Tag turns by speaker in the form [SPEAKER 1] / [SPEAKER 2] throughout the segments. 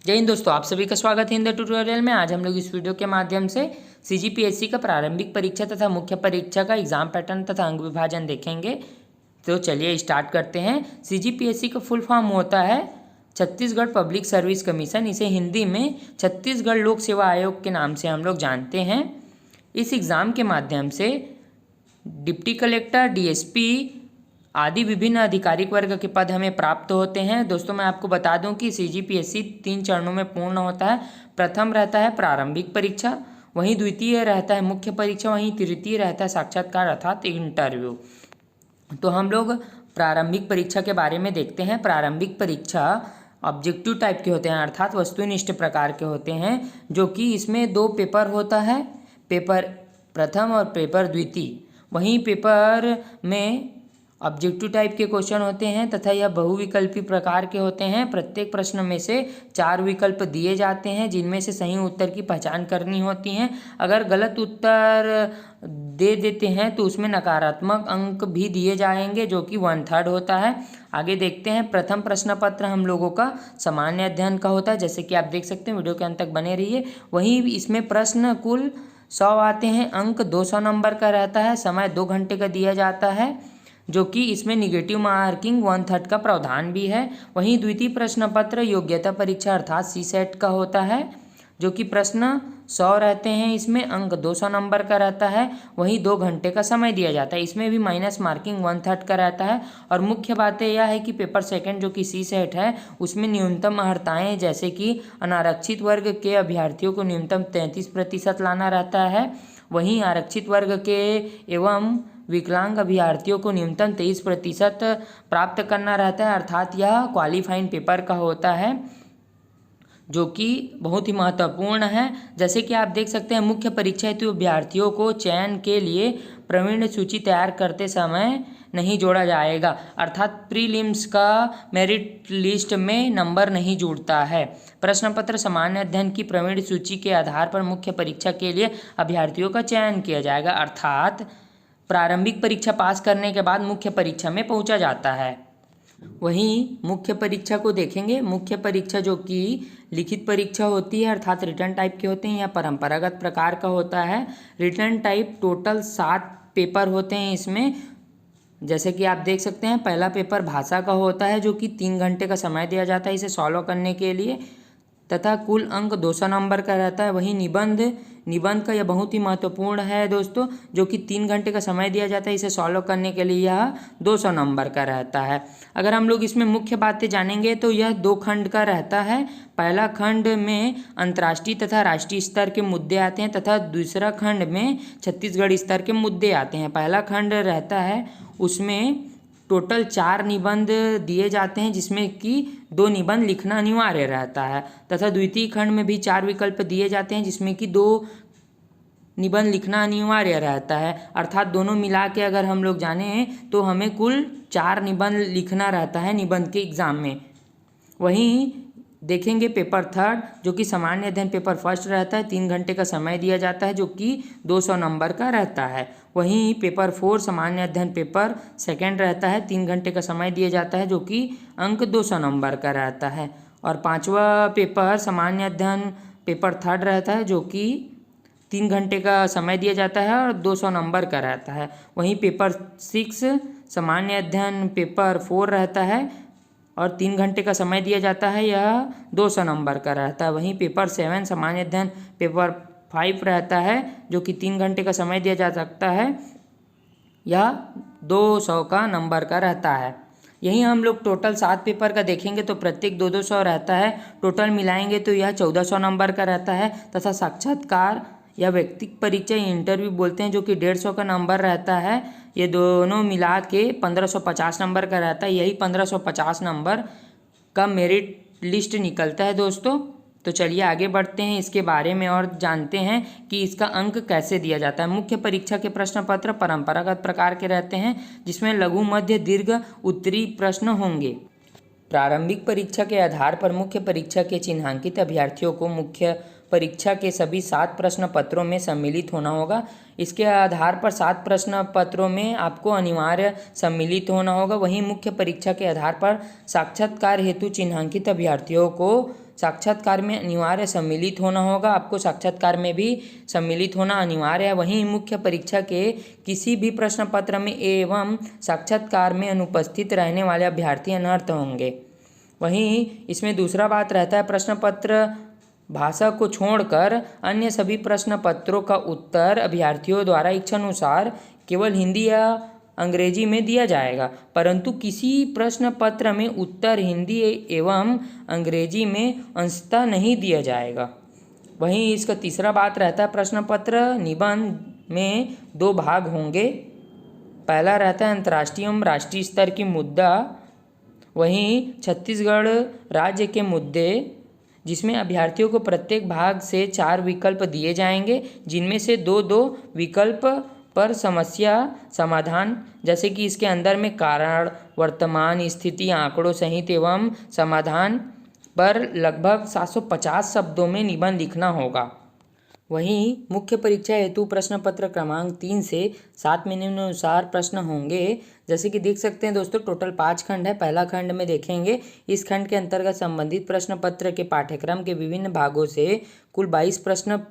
[SPEAKER 1] जय हिंद दोस्तों, आप सभी का स्वागत है इन द ट्यूटोरियल में। आज हम लोग इस वीडियो के माध्यम से सीजीपीएससी का प्रारंभिक परीक्षा तथा मुख्य परीक्षा का एग्जाम पैटर्न तथा अंक विभाजन देखेंगे। तो चलिए स्टार्ट करते हैं। सीजीपीएससी का फुल फॉर्म होता है छत्तीसगढ़ पब्लिक सर्विस कमीशन। इसे हिंदी में छत्तीसगढ़ लोक सेवा आयोग के नाम से हम लोग जानते हैं। इस एग्ज़ाम के माध्यम से डिप्टी कलेक्टर, डीएसपी आदि विभिन्न आधिकारिक वर्ग के पद हमें प्राप्त होते हैं। दोस्तों, मैं आपको बता दूं कि सीजीपीएससी 3 चरणों में पूर्ण होता है। प्रथम रहता है प्रारंभिक परीक्षा, वहीं द्वितीय रहता है मुख्य परीक्षा, वहीं तृतीय रहता है साक्षात्कार अर्थात इंटरव्यू। तो हम लोग प्रारंभिक परीक्षा के बारे में देखते हैं। प्रारंभिक परीक्षा ऑब्जेक्टिव टाइप के होते हैं अर्थात वस्तुनिष्ठ प्रकार के होते हैं, जो कि इसमें 2 पेपर होता है, पेपर प्रथम और पेपर द्वितीय। वहीं पेपर में ऑब्जेक्टिव टाइप के क्वेश्चन होते हैं तथा यह बहुविकल्पी प्रकार के होते हैं। प्रत्येक प्रश्न में से 4 विकल्प दिए जाते हैं, जिनमें से सही उत्तर की पहचान करनी होती है। अगर गलत उत्तर दे देते हैं तो उसमें नकारात्मक अंक भी दिए जाएंगे, जो कि 1/3 होता है। आगे देखते हैं। प्रथम प्रश्न पत्र हम लोगों का सामान्य अध्ययन का होता है, जैसे कि आप देख सकते हैं। वीडियो के अंत तक बने रहिए। वहीं इसमें प्रश्न कुल 100 आते हैं, अंक 200 नंबर का रहता है, समय 2 घंटे का दिया जाता है, जो कि इसमें निगेटिव मार्किंग 1/3 का प्रावधान भी है। वहीं द्वितीय प्रश्न पत्र योग्यता परीक्षा अर्थात सीसेट का होता है, जो कि प्रश्न 100 रहते हैं, इसमें अंक 200 नंबर का रहता है। वहीं 2 घंटे का समय दिया जाता है, इसमें भी माइनस मार्किंग 1/3 का रहता है। और मुख्य बात यह है कि पेपर सेकंड जो कि सीसेट है, उसमें न्यूनतम अर्हताएँ जैसे कि अनारक्षित वर्ग के अभ्यर्थियों को न्यूनतम 33% लाना रहता है। वहीं आरक्षित वर्ग के एवं विकलांग अभ्यर्थियों को न्यूनतम 23% प्राप्त करना रहता है, अर्थात यह क्वालिफाइंग पेपर का होता है, जो कि बहुत ही महत्वपूर्ण है। जैसे कि आप देख सकते हैं, मुख्य परीक्षा हेतु अभ्यर्थियों को चयन के लिए प्रवीण सूची तैयार करते समय नहीं जोड़ा जाएगा, अर्थात प्रीलिम्स का मेरिट लिस्ट में नंबर नहीं जुड़ता है। प्रश्न पत्र सामान्य अध्ययन की प्रवीण सूची के आधार पर मुख्य परीक्षा के लिए अभ्यर्थियों का चयन किया जाएगा, अर्थात प्रारंभिक परीक्षा पास करने के बाद मुख्य परीक्षा में पहुंचा जाता है। वहीं मुख्य परीक्षा को देखेंगे। मुख्य परीक्षा जो कि लिखित परीक्षा होती है अर्थात रिटर्न टाइप के होते हैं, या परंपरागत प्रकार का होता है। रिटर्न टाइप टोटल 7 पेपर होते हैं इसमें, जैसे कि आप देख सकते हैं। पहला पेपर भाषा का होता है, जो कि 3 घंटे का समय दिया जाता है इसे सॉल्व करने के लिए, तथा कुल अंक 200 नंबर का रहता है। वहीं निबंध का यह बहुत ही महत्वपूर्ण है दोस्तों, जो कि 3 घंटे का समय दिया जाता है इसे सॉल्व करने के लिए, यह 200 नंबर का रहता है। अगर हम लोग इसमें मुख्य बातें जानेंगे तो यह 2 खंड का रहता है। पहला खंड में अंतर्राष्ट्रीय तथा राष्ट्रीय स्तर के मुद्दे आते हैं, तथा दूसरा खंड में छत्तीसगढ़ स्तर के मुद्दे आते हैं। पहला खंड रहता है, उसमें टोटल 4 निबंध दिए जाते हैं, जिसमें कि 2 निबंध लिखना अनिवार्य रहता है, तथा द्वितीय खंड में भी 4 विकल्प दिए जाते हैं, जिसमें कि 2 निबंध लिखना अनिवार्य रहता है। अर्थात दोनों मिला के अगर हम लोग जाने तो हमें कुल 4 निबंध लिखना रहता है निबंध के एग्ज़ाम में। वहीं देखेंगे पेपर थर्ड, जो कि सामान्य अध्ययन पेपर फर्स्ट रहता है, 3 घंटे का समय दिया जाता है, जो कि 200 नंबर का रहता है। वहीं पेपर 4 सामान्य अध्ययन पेपर सेकंड रहता है, 3 घंटे का समय दिया जाता है, जो कि अंक 200 नंबर का रहता है। और 5वां पेपर सामान्य अध्ययन पेपर थर्ड रहता है, जो कि 3 घंटे का समय दिया जाता है और 200 नंबर का रहता है। वहीं पेपर 6 सामान्य अध्ययन पेपर 4 रहता है और 3 घंटे का समय दिया जाता है, यह 200 नंबर का रहता है। वहीं पेपर 7 सामान्य अध्ययन पेपर 5 रहता है, जो कि 3 घंटे का समय दिया जा सकता है, यह 200 का नंबर का रहता है। यहीं हम लोग टोटल 7 पेपर का देखेंगे तो प्रत्येक 200 रहता है, टोटल मिलाएंगे तो यह 1400 नंबर का रहता है। तथा साक्षात्कार या व्यक्तिगत परीक्षा इंटरव्यू बोलते हैं, जो कि 150 का नंबर रहता है, ये दोनों मिला के 1550 नंबर का रहता है। यही 1550 नंबर का मेरिट लिस्ट निकलता है दोस्तों। तो चलिए आगे बढ़ते हैं, इसके बारे में और जानते हैं कि इसका अंक कैसे दिया जाता है। मुख्य परीक्षा के प्रश्न पत्र परंपरागत प्रकार के रहते हैं, जिसमें लघु, मध्य, दीर्घ, उत्तरीय प्रश्न होंगे। प्रारंभिक परीक्षा के आधार पर मुख्य परीक्षा के चिन्हांकित अभ्यर्थियों को मुख्य परीक्षा के सभी 7 प्रश्न पत्रों में सम्मिलित होना होगा। इसके आधार पर 7 प्रश्न पत्रों में आपको अनिवार्य सम्मिलित होना होगा। वहीं मुख्य परीक्षा के आधार पर साक्षात्कार हेतु चिन्हांकित अभ्यर्थियों को साक्षात्कार में अनिवार्य सम्मिलित होना होगा, आपको साक्षात्कार में भी सम्मिलित होना अनिवार्य है। वहीं मुख्य परीक्षा के किसी भी प्रश्न पत्र में एवं साक्षात्कार में अनुपस्थित रहने वाले अभ्यर्थी अनर्थ होंगे। वहीं इसमें दूसरा बात रहता है, प्रश्न पत्र भाषा को छोड़कर अन्य सभी प्रश्न पत्रों का उत्तर अभ्यर्थियों द्वारा इच्छानुसार केवल हिंदी या अंग्रेजी में दिया जाएगा, परंतु किसी प्रश्न पत्र में उत्तर हिंदी एवं अंग्रेजी में अंशतः नहीं दिया जाएगा। वहीं इसका तीसरा बात रहता है, प्रश्न पत्र निबंध में 2 भाग होंगे। पहला रहता है अंतर्राष्ट्रीय एवं राष्ट्रीय स्तर की मुद्दा, वहीं छत्तीसगढ़ राज्य के मुद्दे, जिसमें अभ्यर्थियों को प्रत्येक भाग से 4 विकल्प दिए जाएंगे, जिनमें से 2-2 विकल्प पर समस्या समाधान, जैसे कि इसके अंदर में कारण, वर्तमान स्थिति, आंकड़ों सहित एवं समाधान पर लगभग 750 शब्दों में निबंध लिखना होगा। वहीं मुख्य परीक्षा हेतु प्रश्न पत्र क्रमांक 3 से 7 में निम्नानुसार प्रश्न होंगे। जैसे कि देख सकते हैं दोस्तों, टोटल 5 खंड है। पहला खंड में देखेंगे, इस खंड के अंतर्गत संबंधित प्रश्न पत्र के पाठ्यक्रम के विभिन्न भागों से कुल 22 प्रश्न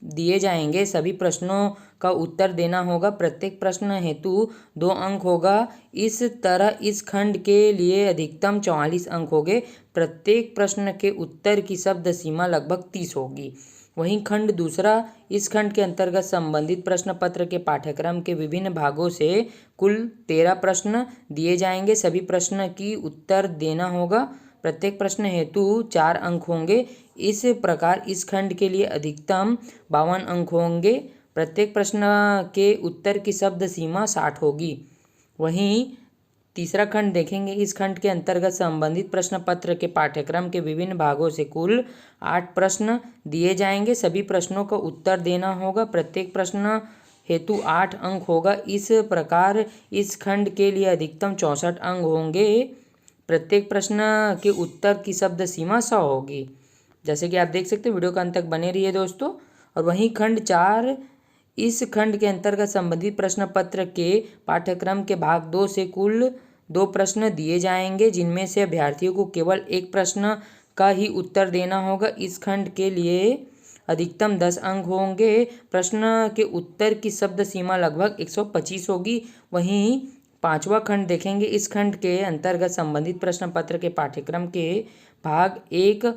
[SPEAKER 1] दिए जाएंगे। सभी प्रश्नों का उत्तर देना होगा। प्रत्येक प्रश्न हेतु 2 अंक होगा। इस तरह इस खंड के लिए अधिकतम 44 अंक होंगे। प्रत्येक प्रश्न के उत्तर की शब्द सीमा लगभग 30 होगी। वहीं खंड दूसरा, इस खंड के अंतर्गत संबंधित प्रश्न पत्र के पाठ्यक्रम के विभिन्न भागों से कुल 13 प्रश्न दिए जाएंगे। सभी प्रश्न की उत्तर देना होगा। प्रत्येक प्रश्न हेतु 4 अंक होंगे। इस प्रकार इस खंड के लिए अधिकतम 52 अंक होंगे। प्रत्येक प्रश्न के उत्तर की शब्द सीमा 60 होगी। वहीं तीसरा खंड देखेंगे, इस खंड के अंतर्गत संबंधित प्रश्न पत्र के पाठ्यक्रम के विभिन्न भागों से कुल 8 प्रश्न दिए जाएंगे। सभी प्रश्नों का उत्तर देना होगा। प्रत्येक प्रश्न हेतु 8 अंक होगा। इस प्रकार इस खंड के लिए अधिकतम 64 अंक होंगे। प्रत्येक प्रश्न के उत्तर की शब्द सीमा 100 होगी। जैसे कि आप देख सकते हैं, वीडियो का अंत तक बने रहिए दोस्तों। और वहीं खंड 4, इस खंड के अंतर्गत संबंधित प्रश्न पत्र के पाठ्यक्रम के भाग 2 से कुल 2 प्रश्न दिए जाएंगे, जिनमें से अभ्यर्थियों को केवल एक प्रश्न का ही उत्तर देना होगा। इस खंड के लिए अधिकतम 10 अंक होंगे। प्रश्न के उत्तर की शब्द सीमा लगभग 125 होगी। वहीं 5वां खंड देखेंगे, इस खंड के अंतर्गत संबंधित प्रश्न पत्र के पाठ्यक्रम के भाग 1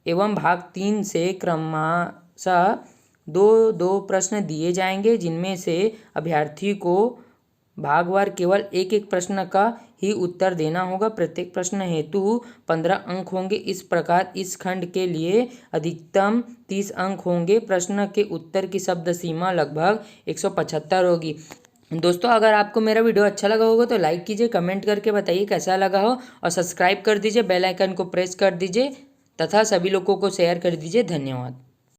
[SPEAKER 1] एवं भाग 3 से क्रमशः 2-2 प्रश्न दिए जाएंगे, जिनमें से अभ्यर्थी को भागवार केवल एक प्रश्न का ही उत्तर देना होगा। प्रत्येक प्रश्न हेतु 15 अंक होंगे। इस प्रकार इस खंड के लिए अधिकतम 30 अंक होंगे। प्रश्न के उत्तर की शब्द सीमा लगभग 175 होगी। दोस्तों, अगर आपको मेरा वीडियो अच्छा लगा होगा तो लाइक कीजिए, कमेंट करके बताइए कैसा लगा हो, और सब्सक्राइब कर दीजिए, बेल आइकन को प्रेस कर दीजिए तथा सभी लोगों को शेयर कर दीजिए। धन्यवाद।